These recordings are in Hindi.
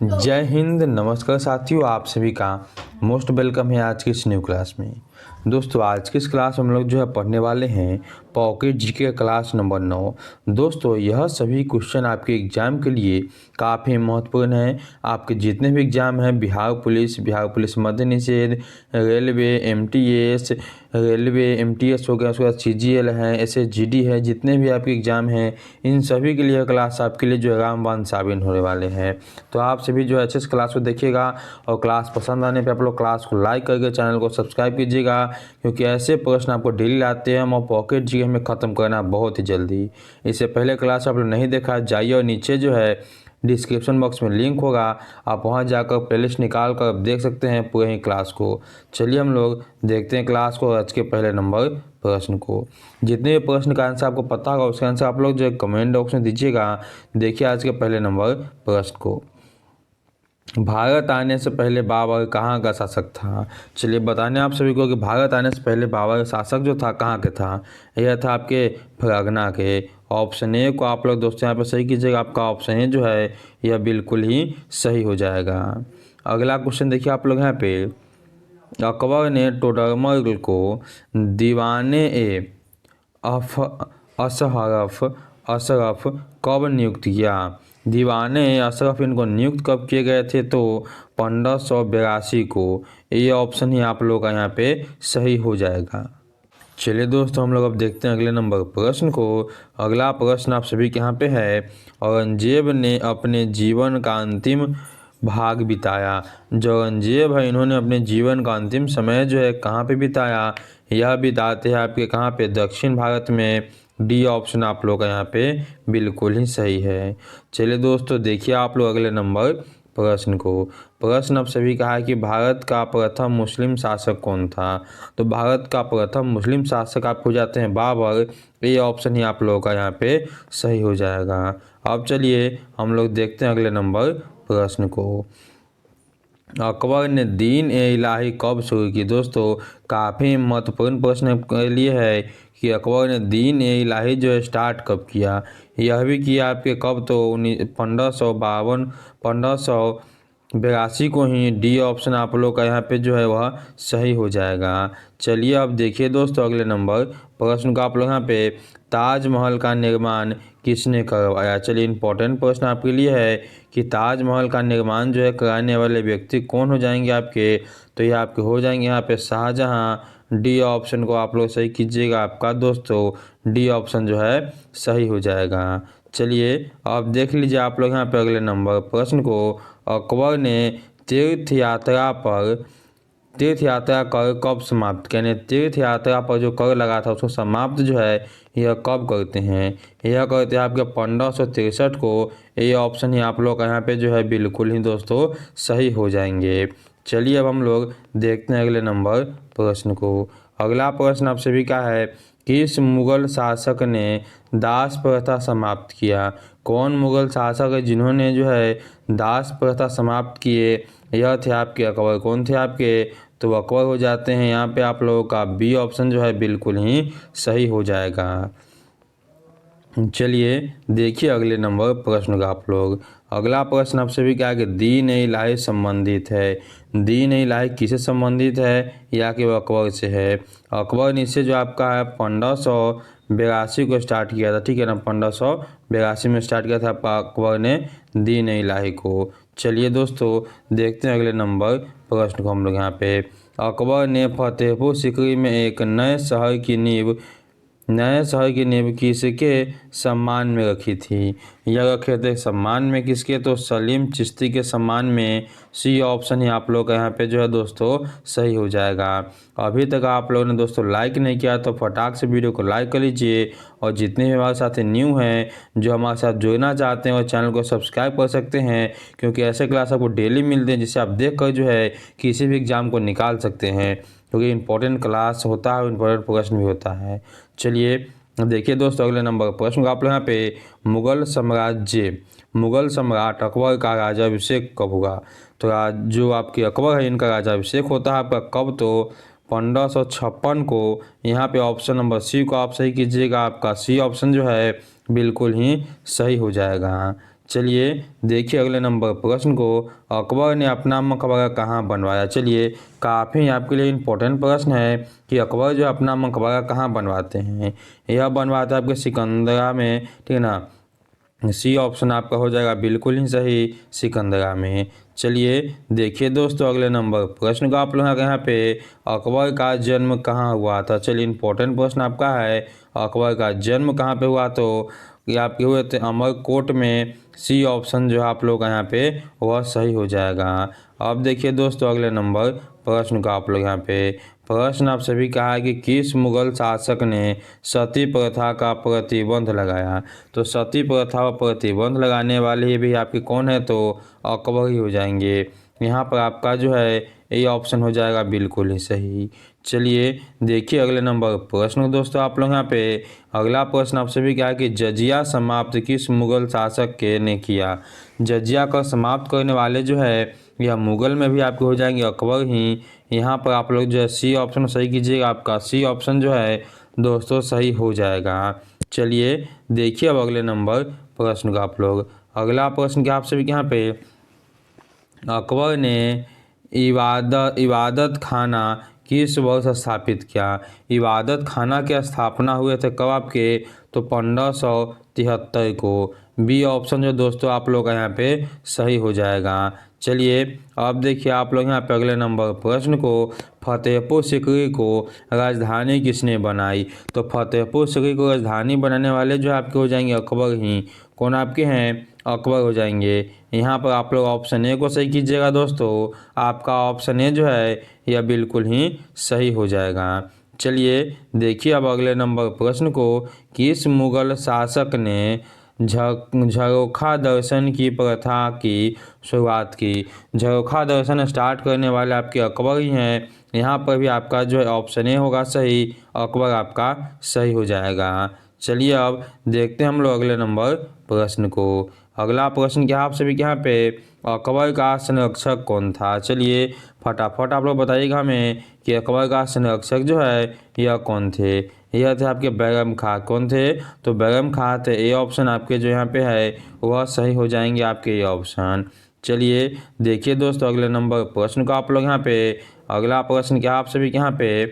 जय हिंद, नमस्कार साथियों। आप सभी का मोस्ट वेलकम है आज की इस न्यू क्लास में। दोस्तों आज की इस क्लास में हम लोग जो है पढ़ने वाले हैं पॉकेट जीके क्लास नंबर 9। दोस्तों यह सभी क्वेश्चन आपके एग्जाम के लिए काफ़ी महत्वपूर्ण है। आपके जितने भी एग्जाम हैं, बिहार पुलिस मद्य निषेध, रेलवे, एमटीएस हो गया, उसके बाद सीजीएल है, एसएसजीडी है, जितने भी आपके एग्जाम हैं इन सभी के लिए क्लास आपके लिए जो है रामबाण साबित होने वाले हैं। तो आप सभी जो है अच्छे से क्लास को देखिएगा और क्लास पसंद आने पे आप लोग क्लास को लाइक करके चैनल को सब्सक्राइब कीजिएगा, क्योंकि ऐसे प्रश्न आपको डेली आते हैं और पॉकेट जीके में ख़त्म करना बहुत ही जल्दी। इससे पहले क्लास आप लोग नहीं देखा, जाइए और नीचे जो है डिस्क्रिप्शन बॉक्स में लिंक होगा, आप वहां जाकर प्लेलिस्ट निकाल कर देख सकते हैं पूरे ही क्लास को। चलिए हम लोग देखते हैं क्लास को, आज के पहले नंबर प्रश्न को। जितने भी प्रश्न का आंसर आपको पता होगा उसका आंसर आप लोग जो है कमेंट बॉक्स में दीजिएगा। देखिए आज के पहले नंबर प्रश्न को। भारत आने से पहले बाबर कहाँ का शासक था? चलिए बताने आप सभी को कि भारत आने से पहले बाबर शासक जो था कहाँ के था। यह था आपके फरगना के। ऑप्शन ए को आप लोग दोस्तों यहाँ पे सही कीजिएगा। आपका ऑप्शन ए जो है यह बिल्कुल ही सही हो जाएगा। अगला क्वेश्चन देखिए आप लोग यहाँ पे। अकबर ने टोडरमल को दीवाने ए अशरफ कब नियुक्त किया? दीवाने अशरफ इनको नियुक्त कब किए गए थे? तो 1582 को। ये ऑप्शन ही आप लोग का यहाँ पे सही हो जाएगा। चलिए दोस्तों हम लोग अब देखते हैं अगले नंबर प्रश्न को। अगला प्रश्न आप सभी के यहाँ पे है। औरंगजेब ने अपने जीवन का अंतिम भाग बिताया। जो औरंगजेब है इन्होंने अपने जीवन का अंतिम समय जो है कहाँ पे बिताया? यह बिताते हैं आपके कहाँ पे? दक्षिण भारत में। डी ऑप्शन आप लोग का यहाँ पे बिल्कुल ही सही है। चलिए दोस्तों देखिए आप लोग अगले नंबर प्रश्न को। प्रश्न अब सभी कहा है कि भारत का प्रथम मुस्लिम शासक कौन था? तो भारत का प्रथम मुस्लिम शासक आप हो जाते हैं बाबर। ये ऑप्शन ही आप लोगों का यहाँ पे सही हो जाएगा। अब चलिए हम लोग देखते हैं अगले नंबर प्रश्न को। अकबर ने दीन ए इलाही कब शुरू की? दोस्तों काफ़ी महत्वपूर्ण प्रश्न के लिए है कि अकबर ने दीन ए इलाही जो है स्टार्ट कब किया। यह भी किया आपके कब? तो 1582 को ही। डी ऑप्शन आप लोग का यहाँ पे जो है वह सही हो जाएगा। चलिए अब देखिए दोस्तों अगले नंबर प्रश्न का आप लोग यहाँ पे। ताजमहल का निर्माण किसने करवाया? चलिए इंपॉर्टेंट प्रश्न आपके लिए है कि ताजमहल का निर्माण जो है कराने वाले व्यक्ति कौन हो जाएंगे आपके? तो ये आपके हो जाएंगे यहाँ पे शाहजहां। डी ऑप्शन को आप लोग सही कीजिएगा। आपका दोस्तों डी ऑप्शन जो है सही हो जाएगा। चलिए अब देख लीजिए आप लोग यहाँ पे अगले नंबर प्रश्न को। अकबर ने तीर्थ यात्रा कर कब समाप्त? यानी तीर्थ यात्रा पर जो कर लगा था उसको समाप्त जो है यह कब करते हैं? यह करते हैं आपके 1563 को। ये ऑप्शन ही आप लोग का यहाँ पे जो है बिल्कुल ही दोस्तों सही हो जाएंगे। चलिए अब हम लोग देखते हैं अगले नंबर प्रश्न को। अगला प्रश्न आप सभी का है। किस मुगल शासक ने दास प्रथा समाप्त किया? कौन मुगल शासक है जिन्होंने जो है दास प्रथा समाप्त किए? यह थे आपके अकबर। कौन थे आपके? तो अकबर हो जाते हैं यहाँ पे आप लोगों का बी ऑप्शन जो है बिल्कुल ही सही हो जाएगा। चलिए देखिए अगले नंबर प्रश्न का आप लोग। अगला प्रश्न आपसे भी क्या है कि दीन ए इलाही संबंधित है। दीन ए इलाही किससे संबंधित है? या कि वह अकबर से है। अकबर ने इससे जो आपका है 1582 को स्टार्ट किया था, ठीक है ना। 1582 में स्टार्ट किया था आपका अकबर ने दीन ए इलाही को। चलिए दोस्तों देखते हैं अगले नंबर प्रश्न को हम लोग यहाँ पे। अकबर ने फतेहपुर सीकरी में एक नए शहर की नींव किसके सम्मान में रखी थी? यह रखे थे सम्मान में किसके? तो सलीम चिश्ती के सम्मान में। सी ऑप्शन ही आप लोग का यहाँ पे जो है दोस्तों सही हो जाएगा। अभी तक आप लोगों ने दोस्तों लाइक नहीं किया तो फटाक से वीडियो को लाइक कर लीजिए, और जितने भी हमारे साथ न्यू हैं जो हमारे साथ जुड़ना चाहते हैं वो चैनल को सब्सक्राइब कर सकते हैं, क्योंकि ऐसे क्लास आपको डेली मिलते हैं जिससे आप देख कर जो है किसी भी एग्जाम को निकाल सकते हैं, क्योंकि इंपॉर्टेंट क्लास होता है, इंपॉर्टेंट प्रश्न भी होता है। चलिए देखिए दोस्तों अगले नंबर प्रश्न का आप लोग यहाँ पे। मुगल सम्राट अकबर का राज्याभिषेक कब हुआ? तो जो आपके अकबर है इनका राज्याभिषेक होता है आपका कब? तो 1556 को। यहाँ पे ऑप्शन नंबर सी को आप सही कीजिएगा। आपका सी ऑप्शन जो है बिल्कुल ही सही हो जाएगा। चलिए देखिए अगले नंबर प्रश्न को, अकबर ने अपना मकबरा कहाँ बनवाया। चलिए काफ़ी आपके लिए इम्पोर्टेंट प्रश्न है कि अकबर जो अपना मकबरा कहाँ बनवाते हैं। यह बनवाता है आपके सिकंदरा में, ठीक है ना। सी ऑप्शन आपका हो जाएगा बिल्कुल ही सही, सिकंदरा में। चलिए देखिए दोस्तों अगले नंबर प्रश्न का आप लोग यहाँ पे, अकबर का जन्म कहाँ हुआ था। चलिए इंपॉर्टेंट प्रश्न आपका है, अकबर का जन्म कहाँ पे हुआ, तो ये आपके हुए थे अमरकोट में। सी ऑप्शन जो है आप लोग यहाँ पे वह सही हो जाएगा। अब देखिए दोस्तों अगले नंबर प्रश्न का आप लोग यहाँ पे, प्रश्न आप सभी कहा है कि किस मुगल शासक ने सती प्रथा का प्रतिबंध लगाया। तो सती प्रथा पर प्रतिबंध लगाने वाले भी आपके कौन है, तो अकबर ही हो जाएंगे। यहाँ पर आपका जो है ये ऑप्शन हो जाएगा बिल्कुल ही सही। चलिए देखिए अगले नंबर प्रश्न दोस्तों आप लोग यहाँ पे, अगला प्रश्न आपसे भी क्या है कि जजिया समाप्त किस मुगल शासक के ने किया। जजिया का समाप्त करने वाले जो है यह मुगल में भी आपके हो जाएंगे अकबर ही। यहाँ पर आप लोग जो है सी ऑप्शन सही कीजिएगा, आपका सी ऑप्शन जो है दोस्तों सही हो जाएगा। चलिए देखिए अब अगले नंबर प्रश्न का आप लोग, अगला प्रश्न क्या आपसे भी यहाँ पे, अकबर ने इबादत खाना किस वर्ष स्थापित किया। इबादत खाना की स्थापना हुए थे कब आपके, तो 1573 को। बी ऑप्शन जो दोस्तों आप लोग का यहाँ पे सही हो जाएगा। चलिए अब देखिए आप लोग यहाँ पे अगले नंबर प्रश्न को, फतेहपुर सीकरी को राजधानी किसने बनाई। तो फतेहपुर सीकरी को राजधानी बनाने वाले जो आपके हो जाएंगे अकबर ही। कौन आपके हैं, अकबर हो जाएंगे। यहाँ पर आप लोग ऑप्शन ए को सही कीजिएगा दोस्तों, आपका ऑप्शन ए जो है यह बिल्कुल ही सही हो जाएगा। चलिए देखिए अब अगले नंबर प्रश्न को, किस मुगल शासक ने झरोखा दर्शन की प्रथा की शुरुआत की। झरोखा दर्शन स्टार्ट करने वाले आपके अकबर ही हैं। यहाँ पर भी आपका जो है ऑप्शन ए होगा सही, अकबर आपका सही हो जाएगा। चलिए अब देखते हैं हम लोग अगले नंबर प्रश्न को। अगला प्रश्न क्या आप सभी के यहाँ पे, अकबर का संरक्षक कौन था। चलिए फटाफट आप लोग बताइएगा हमें कि अकबर का संरक्षक जो है यह कौन थे। यह थे आपके बैरम खां। कौन थे, तो बैरम खां थे। ए ऑप्शन आपके जो यहाँ पे है वह सही हो जाएंगे आपके ये ऑप्शन। चलिए देखिए दोस्तों अगले नंबर प्रश्न को आप लोग यहाँ पे, अगला प्रश्न क्या आप सभी के यहाँ पे,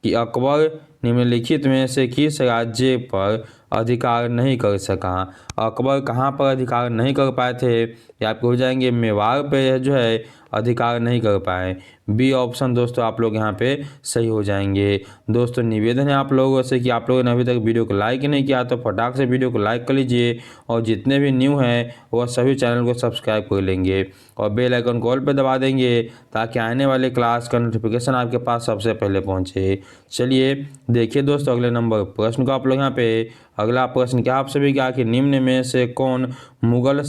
कि अकबर निम्नलिखित में से किस राज्य पर अधिकार नहीं कर सका। अकबर कहाँ पर अधिकार नहीं कर पाए थे, या आपको हो जाएंगे मेवाड़ पे जो है अधिकार नहीं कर पाए। बी ऑप्शन दोस्तों आप लोग यहाँ पे सही हो जाएंगे। दोस्तों निवेदन है आप लोगों से कि आप लोगों ने अभी तक वीडियो को लाइक नहीं किया तो फटाक से वीडियो को लाइक कर लीजिए, और जितने भी न्यू हैं वह सभी चैनल को सब्सक्राइब कर लेंगे और बेल आइकन को ऑल पे दबा देंगे, ताकि आने वाले क्लास का नोटिफिकेशन आपके पास सबसे पहले पहुँचे। चलिए देखिए दोस्तों अगले नंबर प्रश्न को आप लोग यहाँ पे, अगला प्रश्न क्या आप सभी क्या कि निम्न में से कौन मुगल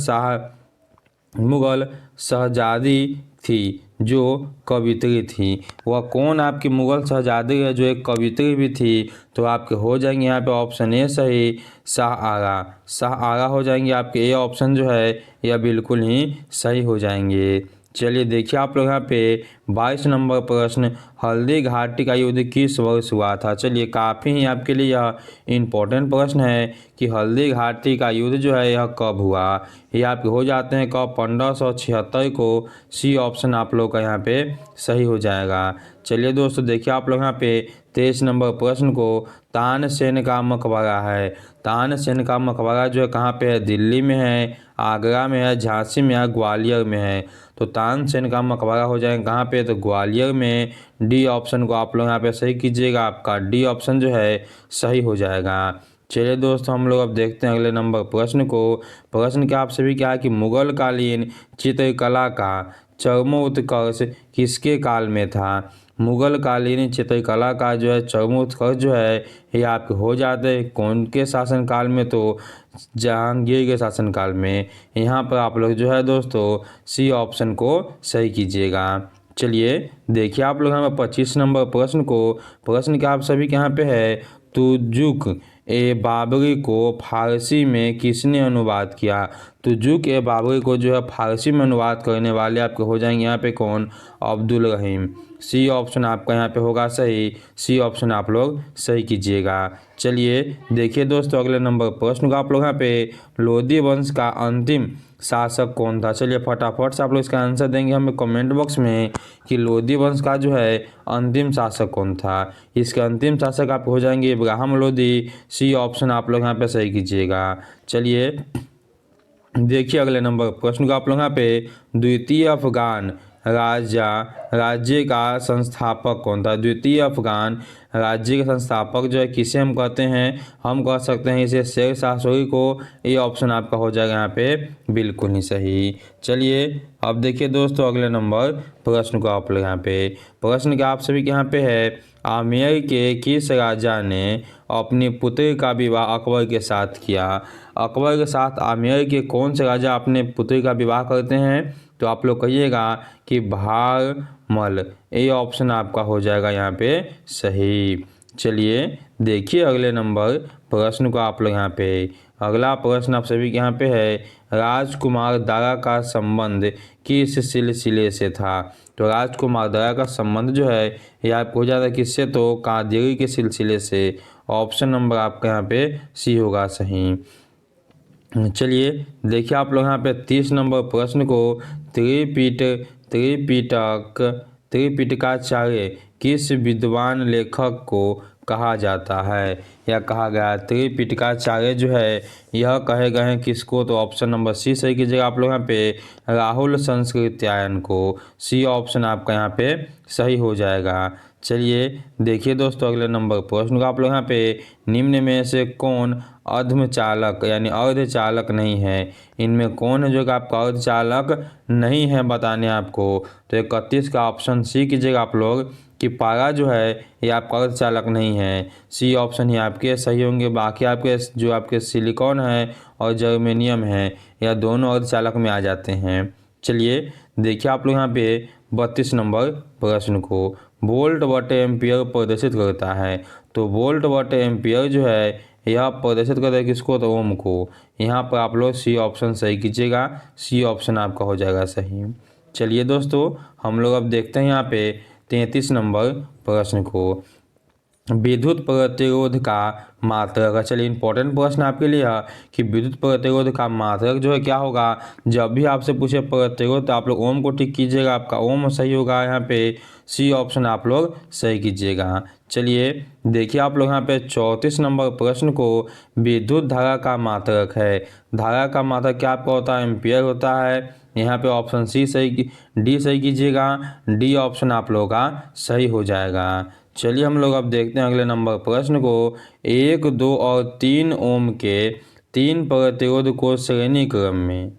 शहजादी थी जो कवित्री थी। वह कौन आपकी मुगल शहजादी है जो एक कवित्री भी थी, तो आपके हो जाएंगे यहाँ पे ऑप्शन ए सही, शाह आगा। शाह आगा हो जाएंगे आपके, ए ऑप्शन जो है यह बिल्कुल ही सही हो जाएंगे। चलिए देखिए आप लोग यहाँ पे 22 नंबर प्रश्न, हल्दी घाटी का युद्ध किस वर्ष हुआ था। चलिए काफ़ी ही आपके लिए यह इम्पोर्टेंट प्रश्न है कि हल्दी घाटी का युद्ध जो है यह कब हुआ। ये आपके हो जाते हैं कब, 1576 को। सी ऑप्शन आप लोग का यहाँ पे सही हो जाएगा। चलिए दोस्तों देखिए आप लोग यहाँ पे 23 नंबर प्रश्न को, तानसेन का मकबरा है। तानसेन का मकबरा जो है कहाँ पे है, दिल्ली में है, आगरा में है, झांसी में है, ग्वालियर में है। तो तानसेन का मकबरा हो जाएगा कहाँ पे, तो ग्वालियर में। डी ऑप्शन को आप लोग यहाँ पे सही कीजिएगा, आपका डी ऑप्शन जो है सही हो जाएगा। चलिए दोस्तों हम लोग अब देखते हैं अगले नंबर प्रश्न को। प्रश्न क्या आप सभी क्या है कि मुगल कालीन चित्रकला का चरमोत्कर्ष किसके काल में था। मुगल कालीन चित्रकला का जो है चरमोत्कर्ष जो है ये आपके हो जाते हैं कौन के शासनकाल में, तो जहांगीर के शासनकाल में। यहाँ पर आप लोग जो है दोस्तों सी ऑप्शन को सही कीजिएगा। चलिए देखिए आप लोग यहाँ पर 25 नंबर प्रश्न को, प्रश्न क्या आप सभी के यहाँ पे है, तुजुक ए बाबरी को फारसी में किसने अनुवाद किया। तुजुक ए बाबरी को जो है फारसी में अनुवाद करने वाले आपके हो जाएंगे यहाँ पे कौन, अब्दुल रहीम। सी ऑप्शन आपका यहाँ पे होगा सही, सी ऑप्शन आप लोग सही कीजिएगा। चलिए देखिए दोस्तों अगले नंबर प्रश्न का आप लोग यहाँ पे, लोधी वंश का अंतिम शासक कौन था। चलिए फटाफट से आप लोग इसका आंसर देंगे हमें कमेंट बॉक्स में कि लोधी वंश का जो है अंतिम शासक कौन था। इसके अंतिम शासक आप हो जाएंगे इब्राहिम लोधी। सी ऑप्शन आप लोग यहाँ पे सही कीजिएगा। चलिए देखिए अगले नंबर प्रश्न को आप लोग यहाँ पे द्वितीय अफगान राज्य का संस्थापक कौन था। द्वितीय अफगान राज्य के संस्थापक जो है किसे हम कहते हैं, हम कह सकते हैं इसे शेर शाह सूरी को। ये ऑप्शन आपका हो जाएगा यहाँ पे बिल्कुल ही सही। चलिए अब देखिए दोस्तों अगले नंबर प्रश्न को आप लोग यहाँ पे प्रश्न क्या आप सभी के यहाँ पे है, आमेर के किस राजा ने अपनी पुत्री का विवाह अकबर के साथ किया। अकबर के साथ आमेर के कौन से राजा अपने पुत्री का विवाह करते हैं, तो आप लोग कहिएगा कि भारमल। ये ऑप्शन आपका हो जाएगा यहाँ पे सही। चलिए देखिए अगले नंबर प्रश्न को आप लोग यहाँ पे अगला प्रश्न आप सभी के यहाँ पे है, राजकुमार दारा का संबंध किस सिलसिले से था। तो राजकुमार दारा का संबंध जो है ये आपको हो जाता है किससे, तो कादिरी के सिलसिले से। ऑप्शन नंबर आपका यहाँ पे सी होगा सही। चलिए देखिए आप लोग यहाँ पे 30 नंबर प्रश्न को त्रिपिटकाचार्य किस विद्वान लेखक को कहा जाता है या कहा गया। त्रिपिटकाचार्य जो है यह कहे गए हैं किसको, तो ऑप्शन नंबर सी सही कीजिएगा आप लोग यहाँ पे राहुल संस्कृत्यायन को। सी ऑप्शन आपका यहाँ पे सही हो जाएगा। चलिए देखिए दोस्तों अगले नंबर प्रश्न को आप लोग यहाँ पे निम्न में से कौन अर्धचालक यानी अर्धचालक नहीं है। इनमें कौन है जो कि आपका अर्धचालक नहीं है बताने आपको, तो 31 का ऑप्शन सी कीजिएगा आप लोग कि पारा जो है ये आपका अर्धचालक नहीं है। सी ऑप्शन ही आपके सही होंगे। बाकी आपके जो आपके सिलिकॉन है और जर्मेनियम है यह दोनों अर्धचालक में आ जाते हैं। चलिए देखिए आप लोग यहाँ पे 32 नंबर प्रश्न को वोल्ट बटे एम्पियर प्रदर्शित करता है। तो वोल्ट बटे एम्पियर जो है यह प्रदर्शित करता है किसको, तो ओम को। यहाँ पर आप लोग सी ऑप्शन सही कीजिएगा। सी ऑप्शन आपका हो जाएगा सही। चलिए दोस्तों हम लोग अब देखते हैं यहाँ पे 33 नंबर प्रश्न को विद्युत प्रतिरोध का मात्रक। चलिए इंपॉर्टेंट प्रश्न आपके लिए है कि विद्युत प्रतिरोध का मात्रक जो है क्या होगा। जब भी आपसे पूछे प्रतिरोध तो आप लोग ओम को टिक कीजिएगा, आपका ओम सही होगा यहाँ पे। सी ऑप्शन आप लोग सही कीजिएगा। चलिए देखिए आप लोग यहाँ पे 34 नंबर प्रश्न को विद्युत धारा का मात्रक है। धारा का मात्रक क्या आपका होता है, एम्पियर होता है। यहाँ पे ऑप्शन सी सही, डी सही कीजिएगा। डी ऑप्शन आप लोगों का सही हो जाएगा। चलिए हम लोग अब देखते हैं अगले नंबर प्रश्न को 1, 2 और 3 ओम के 3 प्रतिरोध को श्रेणी क्रम में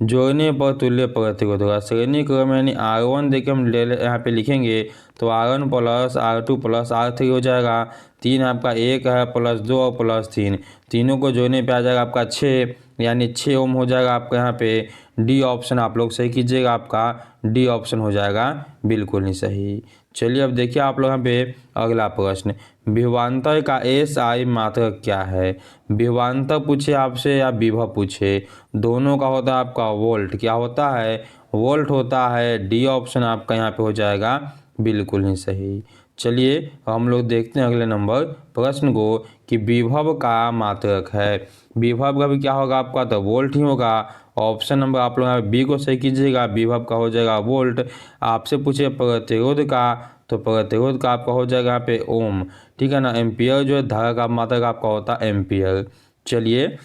जोड़ने पर तुल्य प्रतिरोध होगा। श्रेणी क्रम यानी R1 देखिए हम यहाँ पे लिखेंगे तो R1 plus R2 plus R3 हो जाएगा। 3 आपका 1 है प्लस 2 और प्लस 3, तीनों को जोड़ने पे आ जाएगा आपका 6 यानी 6 ओम हो जाएगा आपका यहाँ पे। डी ऑप्शन आप लोग सही कीजिएगा, आपका डी ऑप्शन हो जाएगा बिल्कुल नहीं सही। चलिए अब देखिए आप लोग यहाँ पे अगला प्रश्न विभवांतर का SI मात्रक क्या है। विभवांतर पूछे आपसे या विभव पूछे, दोनों का होता है आपका वोल्ट। क्या होता है, वोल्ट होता है। डी ऑप्शन आपका यहाँ पे हो जाएगा बिल्कुल नहीं सही। चलिए हम लोग देखते हैं अगले नंबर प्रश्न को कि विभव का मात्रक है। विभव का भी क्या होगा आपका, तो वोल्ट ही होगा। ऑप्शन नंबर आप लोग यहाँ बी को सही कीजिएगा, विभव का हो जाएगा वोल्ट। आपसे पूछे प्रतिरोध का, तो प्रतिरोध का आपका हो जाएगा यहाँ पे ओम, ठीक है ना। एम्पियर जो है धारा का मात्रक आपका होता है एम्पियर। चलिए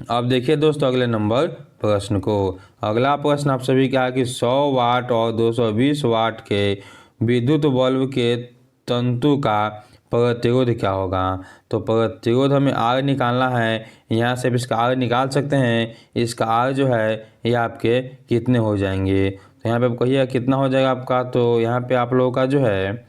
अब देखिए दोस्तों अगले नंबर प्रश्न को। अगला प्रश्न आप सभी का है कि 100 वाट और 220 वाट के विद्युत बल्ब के तंतु का प्रतिरोध क्या होगा। तो प्रतिरोध हमें आर निकालना है। यहाँ से भी इसका आर निकाल सकते हैं। इसका आर जो है ये आपके कितने हो जाएंगे, तो यहाँ पे आप कहिए कितना हो जाएगा आपका। तो यहाँ पे आप लोगों का जो है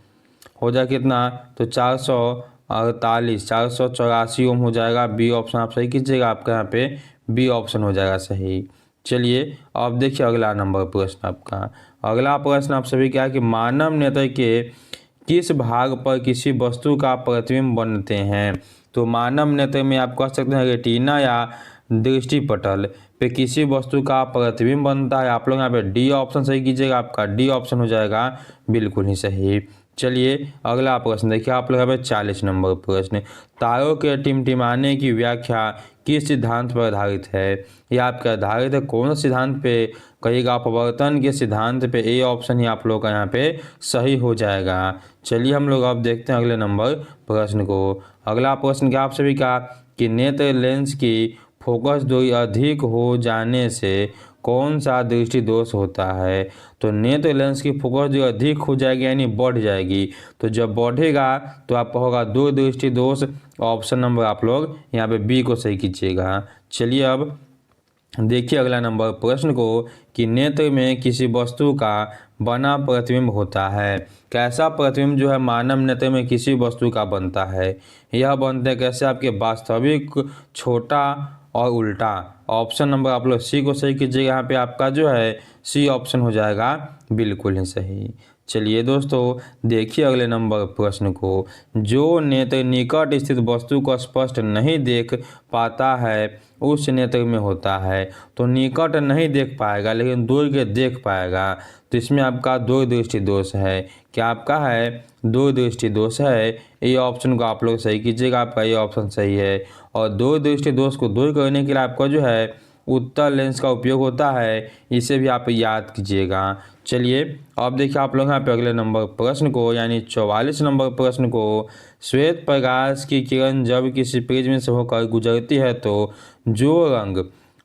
हो जाएगा कितना, तो 484 ओम हो जाएगा। बी ऑप्शन आप सही कीजिएगा, आपका यहाँ पे बी ऑप्शन हो जाएगा सही। चलिए अब देखिए अगला नंबर प्रश्न आपका। अगला प्रश्न आप सभी क्या है कि मानव नेत्र के किस भाग पर किसी वस्तु का प्रतिबिंब बनते हैं। तो मानव नेत्र में आप कह सकते हैं रेटिना या दृष्टिपटल पे किसी वस्तु का प्रतिबिंब बनता है। आप लोग यहाँ पे डी ऑप्शन सही कीजिएगा, आपका डी ऑप्शन हो जाएगा बिल्कुल ही सही। चलिए अगला प्रश्न देखिए आप लोग यहाँ पे 40 नंबर प्रश्न तारों के टिमटिमाने की व्याख्या किस सिद्धांत पर आधारित है? यह आपके आधारित है कौन सा सिद्धांत पे? कहिएगा अपवर्तन के सिद्धांत पे। ए ऑप्शन ही आप लोग का यहाँ पे सही हो जाएगा। चलिए हम लोग अब देखते हैं अगले नंबर प्रश्न को। अगला प्रश्न क्या आपसे भी कहा कि नेत्र लेंस की फोकस दूरी अधिक हो जाने से कौन सा दृष्टि दोष होता है? तो नेत्र लेंस की फोकस दूरी अधिक हो जाएगी यानी बढ़ जाएगी। तो जब बढ़ेगा तो आपका होगा दूरदृष्टि दोष। ऑप्शन नंबर आप लोग यहाँ पे बी को सही कीजिएगा। चलिए अब देखिए अगला नंबर प्रश्न को कि नेत्र में किसी वस्तु का बना प्रतिबिंब होता है। कैसा प्रतिबिंब जो है मानव नेत्र में किसी वस्तु का बनता है? यह बनते हैं कैसे? आपके वास्तविक, छोटा और उल्टा। ऑप्शन नंबर आप लोग सी को सही कीजिएगा। यहाँ पे आपका जो है सी ऑप्शन हो जाएगा बिल्कुल ही सही। चलिए दोस्तों देखिए अगले नंबर प्रश्न को। जो नेत्र निकट स्थित वस्तु को स्पष्ट नहीं देख पाता है उस नेत्र में होता है। तो निकट नहीं देख पाएगा लेकिन दूर के देख पाएगा, तो इसमें आपका दूरदृष्टि दोष है। क्या आपका है? दूरदृष्टि दोष है। ये ऑप्शन को आप लोग सही कीजिएगा। आपका ये ऑप्शन सही है। और दूरदृष्टि दोष को दूर करने के लिए आपका जो है उत्तल लेंस का उपयोग होता है, इसे भी आप याद कीजिएगा। चलिए अब देखिए आप लोग यहाँ पे अगले नंबर प्रश्न को यानी 44 नंबर प्रश्न को। श्वेत प्रकाश की किरण जब किसी प्रिज्म से होकर गुजरती है तो जो रंग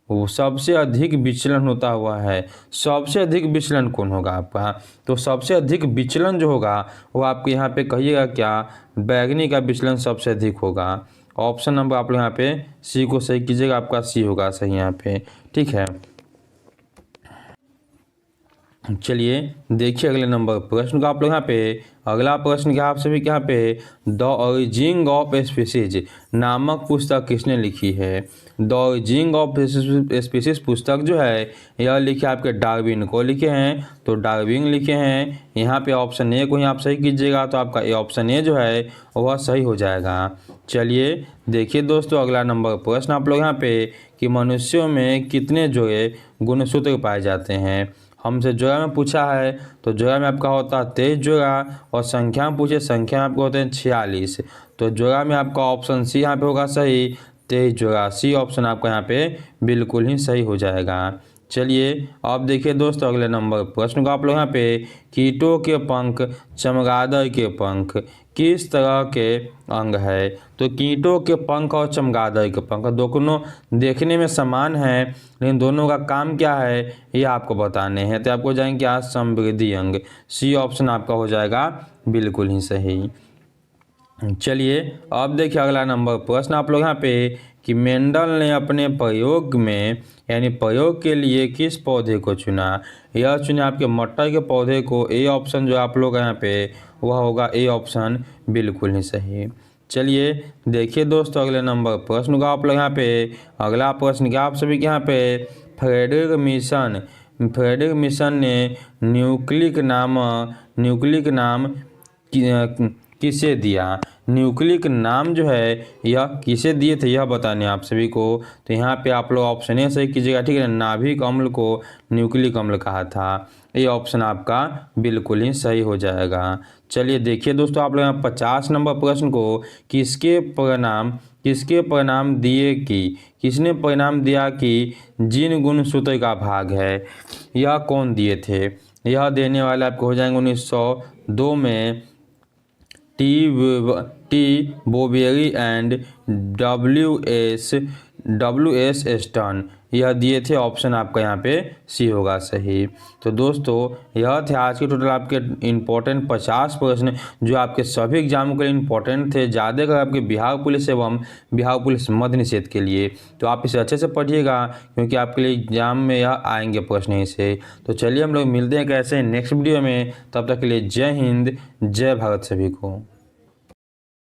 वो सबसे अधिक विचलन होता हुआ है, सबसे अधिक विचलन कौन होगा आपका? तो सबसे अधिक विचलन जो होगा वो आपके यहाँ पे कहिएगा क्या? बैगनी का विचलन सबसे अधिक होगा। ऑप्शन नंबर आप लोग यहाँ पे सी को सही कीजिएगा। आपका सी होगा सही यहाँ पे, ठीक है। चलिए देखिए अगले नंबर प्रश्न को आप लोग यहाँ पे। अगला प्रश्न क्या आप सभी के यहाँ पे द ऑरिजिन ऑफ स्पीसीज नामक पुस्तक किसने लिखी है? द ऑरिजिन ऑफ स्पीसीज पुस्तक जो है यह लिखे आपके डार्विन को लिखे हैं। तो डार्विन लिखे हैं। यहाँ पे ऑप्शन ए को ही आप सही कीजिएगा। तो आपका ऑप्शन ए जो है वह सही हो जाएगा। चलिए देखिए दोस्तों अगला नंबर प्रश्न आप लोग यहाँ पे कि मनुष्यों में कितने जोड़े गुणसूत्र पाए जाते हैं? हमसे जोड़ा में पूछा है तो जोड़ा में आपका होता है 23 जोड़ा, और संख्या में पूछे संख्या में आपको होते हैं 46। तो जोड़ा में आपका ऑप्शन सी यहाँ पे होगा सही, 23 जोड़ा। सी ऑप्शन आपका यहाँ पे बिल्कुल ही सही हो जाएगा। चलिए अब देखिए दोस्तों अगले नंबर प्रश्न को आप लोग यहाँ पे कीटों के पंख, चमगादड़ के पंख किस तरह के अंग है? तो कीटों के पंख और चमगादड़ के पंख दोनों देखने में समान हैं लेकिन दोनों का काम क्या है ये आपको बताने हैं। तो आपको जाएंगे क्या? समृद्धि अंग। सी ऑप्शन आपका हो जाएगा बिल्कुल ही सही। चलिए अब देखिए अगला नंबर प्रश्न आप लोग यहाँ पे कि मेंडल ने अपने प्रयोग में यानी प्रयोग के लिए किस पौधे को चुना? यह चुने आपके मटर के पौधे को। ए ऑप्शन जो आप लोग यहाँ पे वह होगा ए ऑप्शन बिल्कुल ही सही। चलिए देखिए दोस्तों अगले नंबर प्रश्न को आप लोग यहाँ पे। अगला प्रश्न क्या आप सभी के यहाँ पे फ्रेडरिक मिशन ने न्यूक्लिक नाम किसे दिया? न्यूक्लिक नाम जो है यह किसे दिए थे यह बताने आप सभी को। तो यहाँ पे आप लोग ऑप्शन ए सही कीजिएगा, ठीक है। नाभिक अम्ल को न्यूक्लिक अम्ल कहा था। ये ऑप्शन आपका बिल्कुल ही सही हो जाएगा। चलिए देखिए दोस्तों आप लोग यहाँ 50 नंबर प्रश्न को किसने परिणाम दिए कि किसने परिणाम दिया कि जीन गुणसूत्र का भाग है? यह कौन दिए थे? यह देने वाले आपको हो जाएंगे 1902 में T Boveri and W S Stern यह दिए थे। ऑप्शन आपका यहाँ पे सी होगा सही। तो दोस्तों यह थे आज के टोटल आपके इम्पोर्टेंट 50 प्रश्न जो आपके सभी एग्जामों के लिए इम्पोर्टेंट थे, ज़्यादातर आपके बिहार पुलिस एवं बिहार पुलिस मध्य निषेध के लिए। तो आप इसे अच्छे से पढ़िएगा क्योंकि आपके लिए एग्जाम में यह आएंगे प्रश्न यहीं से। तो चलिए हम लोग मिलते हैं कैसे नेक्स्ट वीडियो में। तब तक के लिए जय हिंद, जय भारत सभी को।